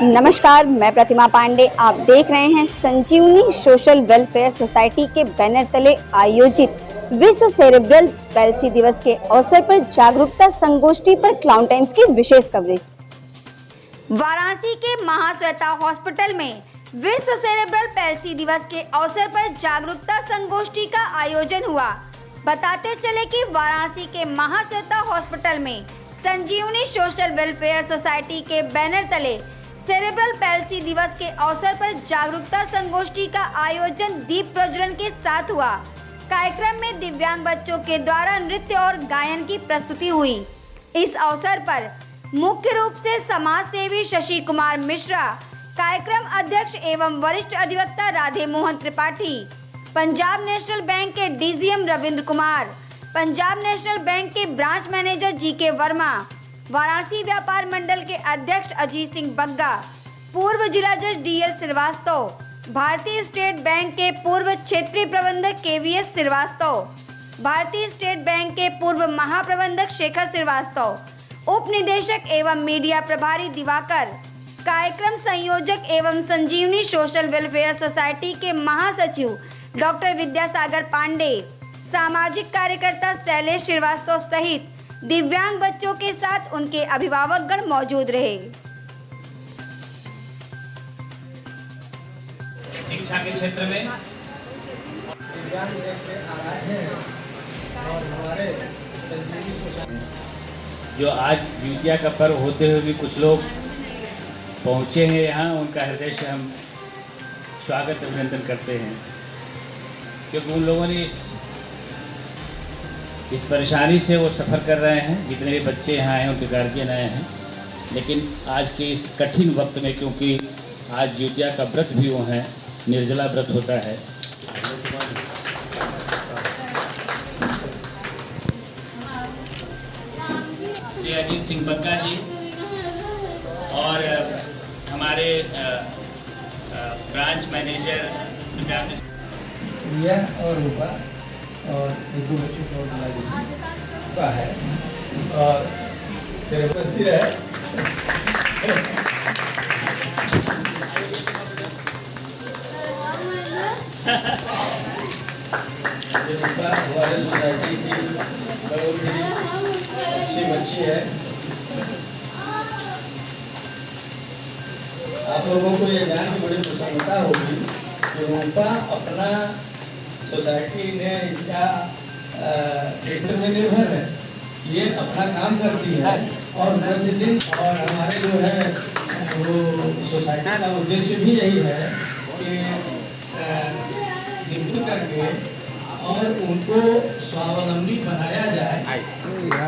नमस्कार, मैं प्रतिमा पांडे। आप देख रहे हैं संजीवनी सोशल वेलफेयर सोसाइटी के बैनर तले आयोजित विश्व सेरेब्रल पैल्सी दिवस के अवसर पर जागरूकता संगोष्ठी पर क्लाउन टाइम्स की विशेष कवरेज। वाराणसी के महाश्वेता हॉस्पिटल में विश्व सेरेब्रल पैल्सी दिवस के अवसर पर जागरूकता संगोष्ठी का आयोजन हुआ। बताते चले कि वाराणसी के महाश्वेता हॉस्पिटल में संजीवनी सोशल वेलफेयर सोसाइटी के बैनर तले सेरेब्रल पैल्सी दिवस के अवसर पर जागरूकता संगोष्ठी का आयोजन दीप प्रज्वलन के साथ हुआ। कार्यक्रम में दिव्यांग बच्चों के द्वारा नृत्य और गायन की प्रस्तुति हुई। इस अवसर पर मुख्य रूप से समाज सेवी शशि कुमार मिश्रा, कार्यक्रम अध्यक्ष एवं वरिष्ठ अधिवक्ता राधे मोहन त्रिपाठी, पंजाब नेशनल बैंक के DGM Ravindra Kumar, Punjab National Bank के branch manager GK Verma, Varanasi व्यापार मंडल के अध्यक्ष अजीत सिंह बग्गा, पूर्व जिला जज डीएल श्रीवास्तव, भारतीय स्टेट बैंक के पूर्व क्षेत्रीय प्रबंधक केवीएस श्रीवास्तव, भारतीय स्टेट बैंक के पूर्व महाप्रबंधक शेखर श्रीवास्तव, उप निदेशक एवं मीडिया प्रभारी दिवाकर, कार्यक्रम संयोजक एवं संजीवनी सोशल वेलफेयर सोसाइटी के महासचिव डॉक्टर विद्यासागर पांडे, सामाजिक कार्यकर्ता शैलेश श्रीवास्तव सहित दिव्यांग बच्चों के साथ उनके अभिभावकगण मौजूद रहे। शिक्षा के क्षेत्र में दिव्यांग के आराध्य हैं और हमारे संजीवनी सोसाइटी जो आज विद्या का पर्व होते हुए भी कुछ लोग पहुँचे हैं यहाँ, उनका हृदय से हम स्वागत अभिनंदन करते हैं, क्योंकि उन लोगों ने इस परेशानी से वो सफ़र कर रहे हैं। जितने भी बच्चे यहाँ आए हैं, उनके गार्जियन आए हैं, लेकिन आज के इस कठिन वक्त में, क्योंकि आज द्वितीया का व्रत भी वो हैं, निर्जला व्रत होता है। श्री अजीत सिंह बग्गा जी और हमारे ब्रांच मैनेजर और रूपा और एक दो बच्चों को का है और सेरेब्रल है। रूपा हमारे सोसाइटी की बहुत ही अच्छी बच्ची है। आप लोगों को ये जान की बड़ी प्रसन्नता होगी कि रूपा अपना सोसाइटी ने इसका क्षेत्र में निर्भर है, ये अपना काम करती है और प्रतिदिन, और हमारे जो है वो सोसाइटी का उद्देश्य भी यही है कि नियुक्त करके और उनको स्वावलंबी बनाया जाए।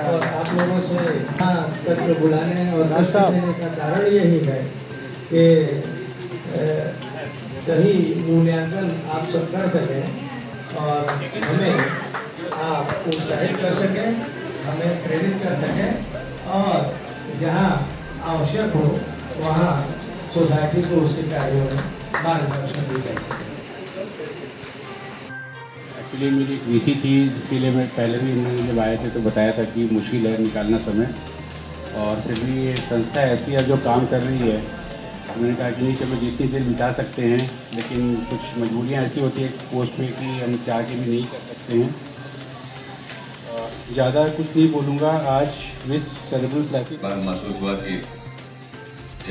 और आप लोगों से यहाँ तक बुलाने और रास्ता देने का कारण यही है कि सही मूल्यांकन आप सब कर सकें और हमें आप उत्साहित कर सकें, हमें प्रेरित कर सकें और जहाँ आवश्यक हो वहाँ सोसाइटी को उसके कार्यों में मार्गदर्शन दी जा सके। एक्चुअली मेरी एक वीसी थी, जिसके लिए मैं पहले भी इन्होंने जब आए थे तो बताया था कि मुश्किल है निकालना समय, और फिर भी ये संस्था ऐसी है जो काम कर रही है। मैंने कहा कि नहीं, चलो जितनी देर बिता सकते हैं, लेकिन कुछ मजबूरियाँ ऐसी होती है पोस्ट में कि हम चाह के भी नहीं कर सकते हैं। ज़्यादा कुछ नहीं बोलूँगा। आज विश्व सेरेब्रल पैल्सी महसूस हुआ कि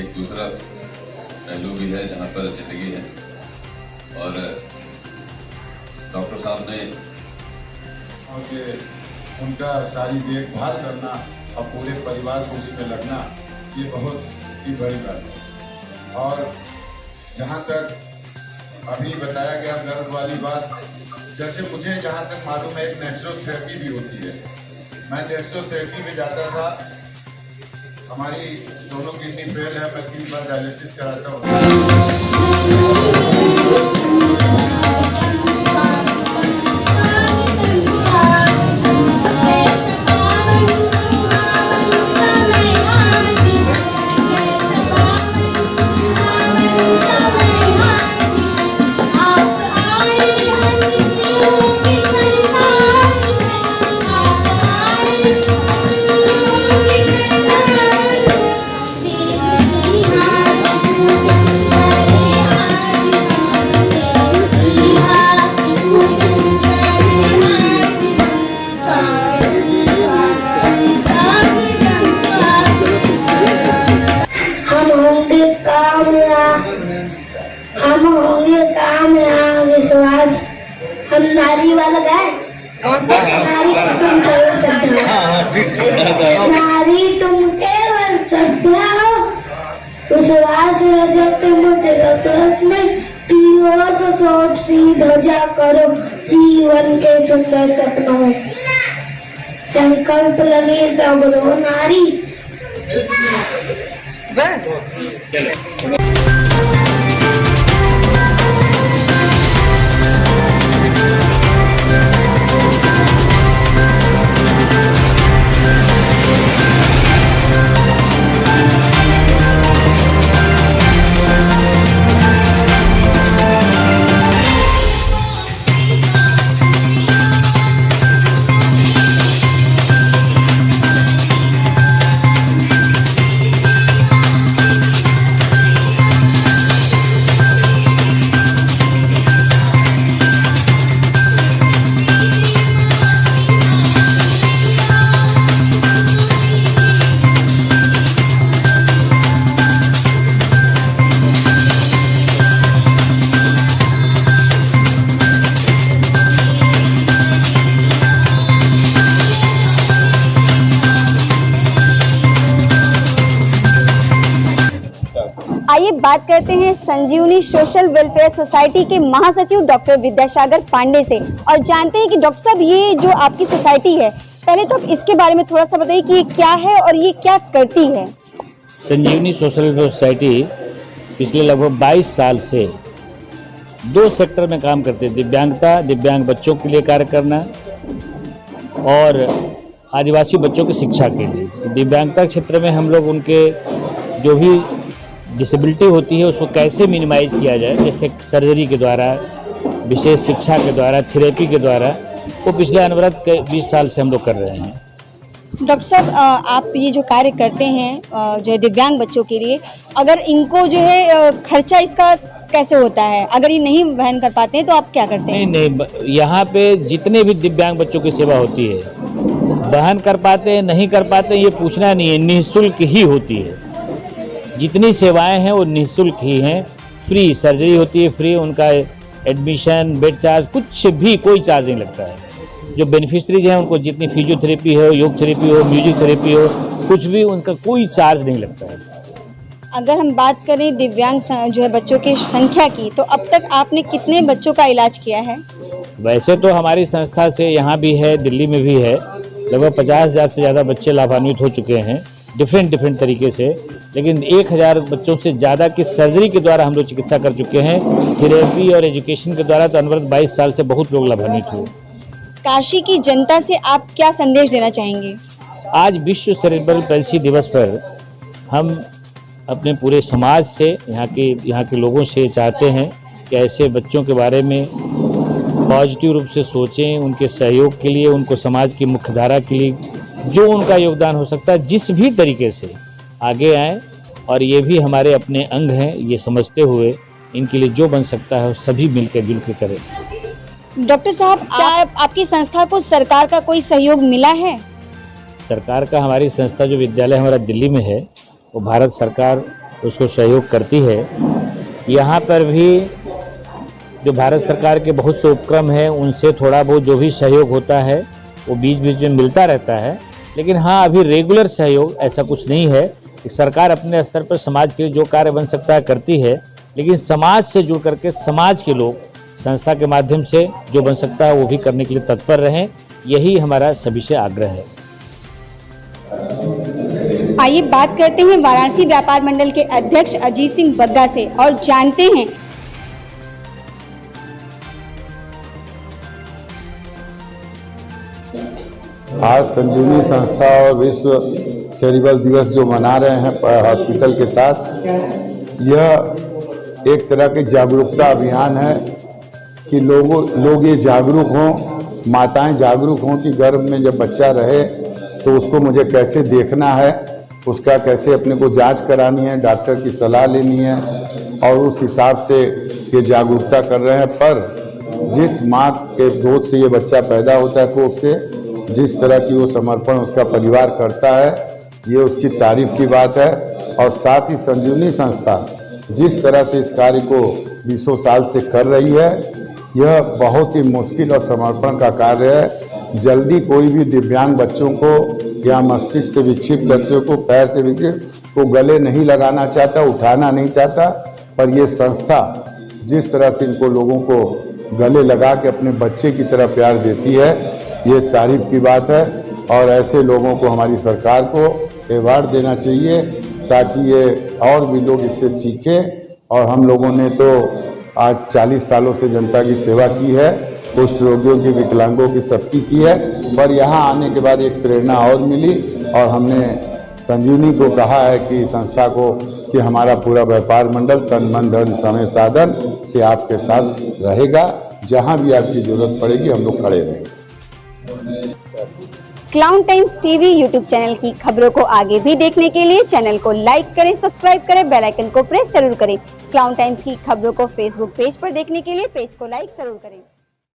एक दूसरा पहलू भी है जहाँ पर ज़िंदगी है, और डॉक्टर साहब ने उनका सारी देखभाल करना और पूरे परिवार को उसमें लगना, ये बहुत ही बड़ी बात है। और जहाँ तक अभी बताया गया गर्व वाली बात, जैसे मुझे जहाँ तक मालूम है एक नेचुरल थेरेपी भी होती है। मैं नेचुरल थेरेपी में जाता था, हमारी दोनों किडनी फेल है, मैं 3 बार डायलिसिस कराता हूँ। हम होंगे कामयाब विश्वास। हम नारी वाला गाए। नारी तुम केवल सत्या हो। नारी तुम केवल सत्या हो। विश्वास है जब तुम मुझे गलत में पीओ से सोच सी ध्वजा करो जीवन के सुंदर सपनों में। संकल्प लगे तब रो नारी। आइए बात करते हैं संजीवनी सोशल वेलफेयर सोसाइटी के महासचिव डॉक्टर विद्यासागर पांडे से और जानते हैं कि डॉक्टर साहब ये जो आपकी सोसाइटी है, पहले तो आप इसके बारे में थोड़ा सा बताइए कि ये क्या है और ये क्या करती है। संजीवनी सोशल वेलफेयर सोसाइटी पिछले लगभग 22 साल से 2 सेक्टर में काम करते हैं। दिव्यांगता, दिव्यांग बच्चों के लिए कार्य करना और आदिवासी बच्चों की शिक्षा के लिए। दिव्यांगता क्षेत्र में हम लोग उनके जो भी डिसेबिलिटी होती है उसको कैसे मिनिमाइज किया जाए, जैसे सर्जरी के द्वारा, विशेष शिक्षा के द्वारा, थेरेपी के द्वारा, वो पिछले अनवरत 20 साल से हम लोग कर रहे हैं। डॉक्टर साहब, आप ये जो कार्य करते हैं जो है दिव्यांग बच्चों के लिए, अगर इनको जो है खर्चा इसका कैसे होता है, अगर ये नहीं वहन कर पाते हैं तो आप क्या करते हैं? नहीं, यहाँ पे जितने भी दिव्यांग बच्चों की सेवा होती है, वहन कर पाते हैं नहीं कर पाते हैं ये पूछना नहीं है, निःशुल्क ही होती है। जितनी सेवाएं हैं वो निःशुल्क ही हैं। फ्री सर्जरी होती है, फ्री उनका एडमिशन, बेड चार्ज, कुछ भी कोई चार्ज नहीं लगता है। जो बेनिफिशरीज हैं उनको जितनी फिजियोथेरेपी हो, योग थेरेपी हो, म्यूजिक थेरेपी हो, कुछ भी उनका कोई चार्ज नहीं लगता है। अगर हम बात करें दिव्यांग जो है बच्चों की संख्या की, तो अब तक आपने कितने बच्चों का इलाज किया है? वैसे तो हमारी संस्था से यहाँ भी है, दिल्ली में भी है, लगभग 50,000 से ज़्यादा बच्चे लाभान्वित हो चुके हैं डिफरेंट तरीके से। लेकिन 1,000 बच्चों से ज़्यादा की सर्जरी के द्वारा हम लोग चिकित्सा कर चुके हैं। थेरेपी और एजुकेशन के द्वारा तो अनवरत 22 साल से बहुत लोग लाभान्वित हुए। काशी की जनता से आप क्या संदेश देना चाहेंगे? आज विश्व सेरेब्रल पैल्सी दिवस पर हम अपने पूरे समाज से, यहाँ के लोगों से चाहते हैं कि ऐसे बच्चों के बारे में पॉजिटिव रूप से सोचें, उनके सहयोग के लिए, उनको समाज की मुख्यधारा के लिए जो उनका योगदान हो सकता है जिस भी तरीके से आगे आएँ, और ये भी हमारे अपने अंग हैं, ये समझते हुए इनके लिए जो बन सकता है सभी मिलकर जुल के करें। डॉक्टर साहब, क्या आपकी संस्था को सरकार का कोई सहयोग मिला है? सरकार का, हमारी संस्था जो विद्यालय हमारा दिल्ली में है वो भारत सरकार उसको सहयोग करती है। यहाँ पर भी जो भारत सरकार के बहुत से उपक्रम हैं उनसे थोड़ा बहुत जो भी सहयोग होता है वो बीच में मिलता रहता है। लेकिन हाँ, अभी रेगुलर सहयोग ऐसा कुछ नहीं है कि सरकार अपने स्तर पर समाज के लिए जो कार्य बन सकता है करती है, लेकिन समाज से जुड़ करके समाज के लोग संस्था के माध्यम से जो बन सकता है वो भी करने के लिए तत्पर रहें, यही हमारा सभी से आग्रह है। आइए बात करते हैं वाराणसी व्यापार मंडल के अध्यक्ष अजीत सिंह बग्गा से और जानते हैं आज संजीवनी संस्था और विश्व सेरिब्रल दिवस जो मना रहे हैं हॉस्पिटल के साथ, यह एक तरह की जागरूकता अभियान है कि लोग ये जागरूक हों, माताएं जागरूक हों कि गर्भ में जब बच्चा रहे तो उसको मुझे कैसे देखना है, उसका कैसे अपने को जांच करानी है, डॉक्टर की सलाह लेनी है, और उस हिसाब से ये जागरूकता कर रहे हैं। पर जिस माँ के गोद से ये बच्चा पैदा होता है, कोख से, जिस तरह की वो समर्पण उसका परिवार करता है, ये उसकी तारीफ की बात है। और साथ ही संजीवनी संस्था जिस तरह से इस कार्य को 20 साल से कर रही है, यह बहुत ही मुश्किल और समर्पण का कार्य है। जल्दी कोई भी दिव्यांग बच्चों को या मस्तिष्क से विक्षिप्त बच्चों को, पैर से विक्षिप्त को गले नहीं लगाना चाहता, उठाना नहीं चाहता, पर ये संस्था जिस तरह से इनको लोगों को गले लगा के अपने बच्चे की तरह प्यार देती है, ये तारीफ की बात है। और ऐसे लोगों को हमारी सरकार को अवार्ड देना चाहिए ताकि ये और भी लोग इससे सीखें। और हम लोगों ने तो आज 40 सालों से जनता की सेवा की है, कुष्ठ रोगियों की, विकलांगों की, सबकी की है, पर यहाँ आने के बाद एक प्रेरणा और मिली और हमने संजीवनी को कहा है कि संस्था को कि हमारा पूरा व्यापार मंडल तन मन धन समय साधन से आपके साथ रहेगा, जहाँ भी आपकी जरूरत पड़ेगी हम लोग खड़े रहेंगे। Clown times TV YouTube channel की खबरों को आगे भी देखने के लिए चैनल को लाइक करें, सब्सक्राइब करें, बेल आइकन को प्रेस जरूर करें। क्लाउन टाइम्स की खबरों को फेसबुक पेज पर देखने के लिए पेज को लाइक जरूर करें।